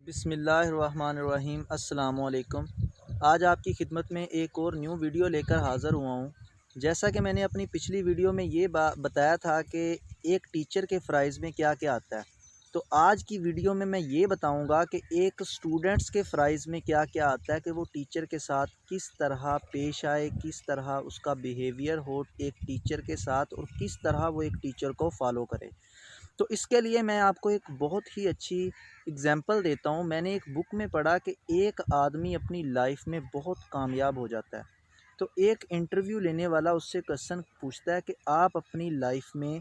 بسم اللہ الرحمن الرحیم۔ السلام علیکم۔ آج آپ کی خدمت میں ایک اور نیو ویڈیو لے کر حاضر ہوا ہوں۔ جیسا کہ میں نے اپنی پچھلی ویڈیو میں یہ بتایا تھا کہ ایک ٹیچر کے فرائض میں کیا کیا آتا ہے، تو آج کی ویڈیو میں یہ بتاؤں گا کہ ایک اسٹوڈنٹس کے فرائض میں کیا کیا آتا ہے کہ وہ ٹیچر کے ساتھ کس طرح پیش آئے، کس طرح اس کا بیہیویئر ہو ایک ٹیچر کے ساتھ، اور کس طرح وہ ایک ٹیچر کو فالو کرے۔ تو اس کے لیے میں آپ کو ایک بہت ہی اچھی اگزامپل دیتا ہوں۔ میں نے ایک بک میں پڑھا کہ ایک آدمی اپنی لائف میں بہت کامیاب ہو جاتا ہے، تو ایک انٹرویو لینے والا اس سے کوسچن پوچھتا ہے کہ آپ اپنی لائف میں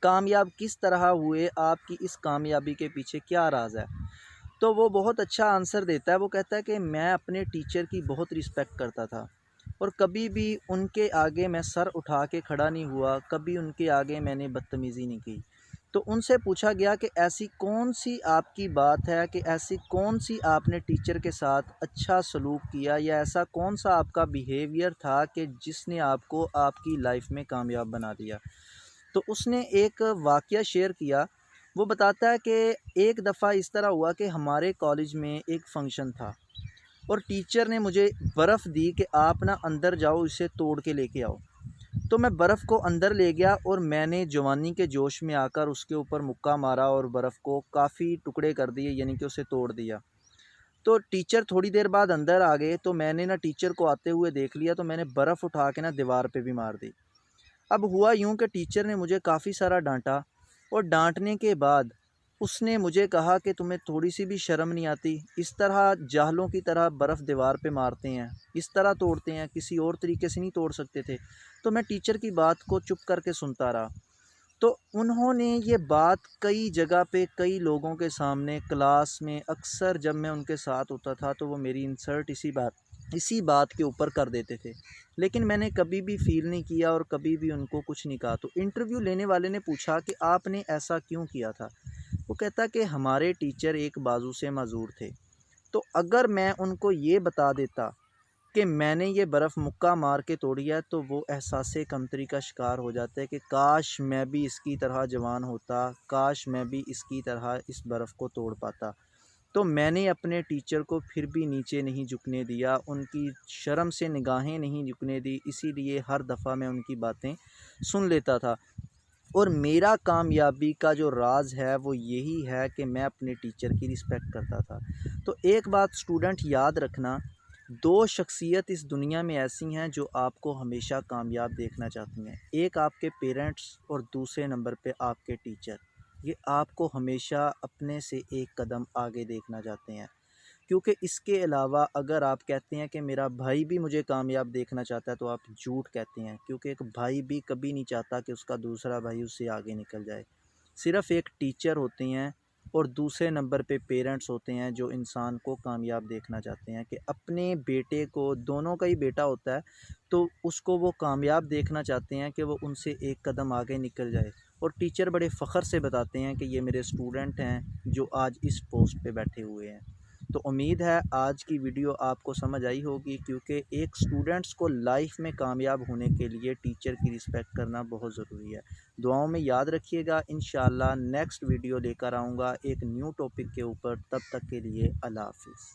کامیاب کس طرح ہوئے، آپ کی اس کامیابی کے پیچھے کیا راز ہے؟ تو وہ بہت اچھا آنسر دیتا ہے۔ وہ کہتا ہے کہ میں اپنے ٹیچر کی بہت رسپیکٹ کرتا تھا، اور کبھی بھی ان کے آگے میں سر اٹھا کے کھڑا نہیں ہوا، کبھی ان کے آگے میں نے بدتمیزی نہیں کی۔ تو ان سے پوچھا گیا کہ ایسی کون سی آپ کی بات ہے، کہ ایسی کون سی آپ نے ٹیچر کے ساتھ اچھا سلوک کیا، یا ایسا کون سا آپ کا بیہیویئر تھا کہ جس نے آپ کو آپ کی لائف میں کامیاب بنا دیا؟ تو اس نے ایک واقعہ شیئر کیا۔ وہ بتاتا ہے کہ ایک دفعہ اس طرح ہوا کہ ہمارے کالج میں ایک فنکشن تھا، اور ٹیچر نے مجھے برف دی کہ آپ نا اندر جاؤ، اسے توڑ کے لے کے آؤ۔ تو میں برف کو اندر لے گیا، اور میں نے جوانی کے جوش میں آ کر اس کے اوپر مکہ مارا اور برف کو کافی ٹکڑے کر دیے، یعنی کہ اسے توڑ دیا۔ تو ٹیچر تھوڑی دیر بعد اندر آ گئے، تو میں نے نا ٹیچر کو آتے ہوئے دیکھ لیا، تو میں نے برف اٹھا کے نا دیوار پہ بھی مار دی۔ اب ہوا یوں کہ ٹیچر نے مجھے کافی سارا ڈانٹا، اور ڈانٹنے کے بعد اس نے مجھے کہا کہ تمہیں تھوڑی سی بھی شرم نہیں آتی، اس طرح جاہلوں کی طرح برف دیوار پہ مارتے ہیں، اس طرح توڑتے ہیں، کسی اور طریقے سے نہیں توڑ سکتے تھے؟ تو میں ٹیچر کی بات کو چپ کر کے سنتا رہا۔ تو انہوں نے یہ بات کئی جگہ پہ کئی لوگوں کے سامنے کلاس میں اکثر جب میں ان کے ساتھ ہوتا تھا تو وہ میری انسلٹ اسی بات کے اوپر کر دیتے تھے، لیکن میں نے کبھی بھی فیل نہیں کیا اور کبھی بھی ان کو کچھ نہیں کہا۔ تو انٹرویو لینے والے نے پوچھا کہ آپ نے ایسا کیوں کیا تھا؟ وہ کہتا کہ ہمارے ٹیچر ایک بازو سے معذور تھے، تو اگر میں ان کو یہ بتا دیتا کہ میں نے یہ برف مکہ مار کے توڑی ہے، تو وہ احساس کمتری کا شکار ہو جاتا ہے کہ کاش میں بھی اس کی طرح جوان ہوتا، کاش میں بھی اس کی طرح اس برف کو توڑ پاتا۔ تو میں نے اپنے ٹیچر کو پھر بھی نیچے نہیں جھکنے دیا، ان کی شرم سے نگاہیں نہیں جھکنے دی، اسی لیے ہر دفعہ میں ان کی باتیں سن لیتا تھا۔ اور میرا کامیابی کا جو راز ہے وہ یہی ہے کہ میں اپنے ٹیچر کی رسپیکٹ کرتا تھا۔ تو ایک بات اسٹوڈنٹ یاد رکھنا، دو شخصیت اس دنیا میں ایسی ہیں جو آپ کو ہمیشہ کامیاب دیکھنا چاہتی ہیں۔ ایک آپ کے پیرنٹس، اور دوسرے نمبر پہ آپ کے ٹیچر۔ یہ آپ کو ہمیشہ اپنے سے ایک قدم آگے دیکھنا چاہتے ہیں، کیونکہ اس کے علاوہ اگر آپ کہتے ہیں کہ میرا بھائی بھی مجھے کامیاب دیکھنا چاہتا ہے تو آپ جھوٹ کہتے ہیں، کیونکہ ایک بھائی بھی کبھی نہیں چاہتا کہ اس کا دوسرا بھائی اس سے آگے نکل جائے۔ صرف ایک ٹیچر ہوتے ہیں اور دوسرے نمبر پہ پیرنٹس ہوتے ہیں جو انسان کو کامیاب دیکھنا چاہتے ہیں، کہ اپنے بیٹے کو، دونوں کا ہی بیٹا ہوتا ہے تو اس کو وہ کامیاب دیکھنا چاہتے ہیں کہ وہ ان سے ایک قدم آگے نکل جائے۔ اور ٹیچر بڑے فخر سے بتاتے ہیں کہ یہ میرے اسٹوڈنٹ ہیں جو آج اس پوسٹ پہ بیٹھے ہوئے ہیں۔ تو امید ہے آج کی ویڈیو آپ کو سمجھ آئی ہوگی، کیونکہ ایک اسٹوڈنٹس کو لائف میں کامیاب ہونے کے لیے ٹیچر کی رسپیکٹ کرنا بہت ضروری ہے۔ دعاؤں میں یاد رکھیے گا۔ انشاءاللہ نیکسٹ ویڈیو لے کر آؤں گا ایک نیو ٹاپک کے اوپر۔ تب تک کے لیے اللہ حافظ۔